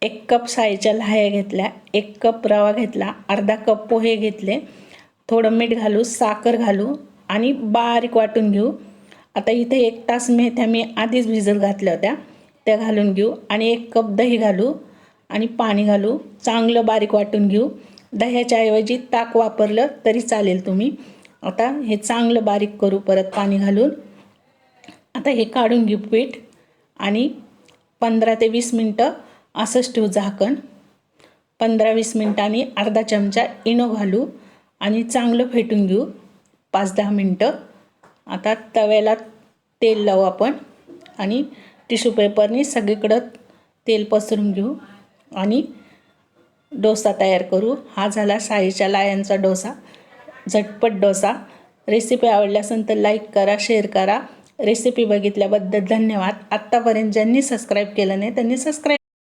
1 cup साईच्या लाह्या घेतल्या, 1 cup रवा घेतला, अर्धा कप पोहे घेतले, थोडं मीठ घालू, साखर घालू आणि बारीक वाटून घेऊ। आता इथे 1 तास मेथ्या मी आधीच भिजत घातल्या होत्या, त्या घालून घेऊ आणि 1 कप दही घालू आणि पाणी घालू, चांगलं बारीक वाटून घेऊ। दह्याच्या ऐवजी ताक वापरलं तरी चालेल तुम्ही। आता हे चांगलं बारीक करू परत पाणी घालून। आता हे काढून घेऊ पीठ आणि 15 ते 20 मिनटं असंच ठेवू झाकण। 15-20 मिनिटांनी अर्धा चमचा इनो घालू आणि चांगलं फेटून घेऊ 5-10 मिनटं। आता तव्याला तेल लावू आपण आणि टिश्यू पेपरनी सगळीकडं तेल पसरून घेऊ आणि डोसा तयार करू। हा झाला साईच्या लाह्यांचा डोसा, झटपट डोसा। रेसिपी आवडली असेल तर लाईक करा, शेअर करा। रेसिपी बघितल्याबद्दल धन्यवाद। आत्तापर्यंत ज्यांनी सबस्क्राईब केलं नाही त्यांनी सबस्क्राईब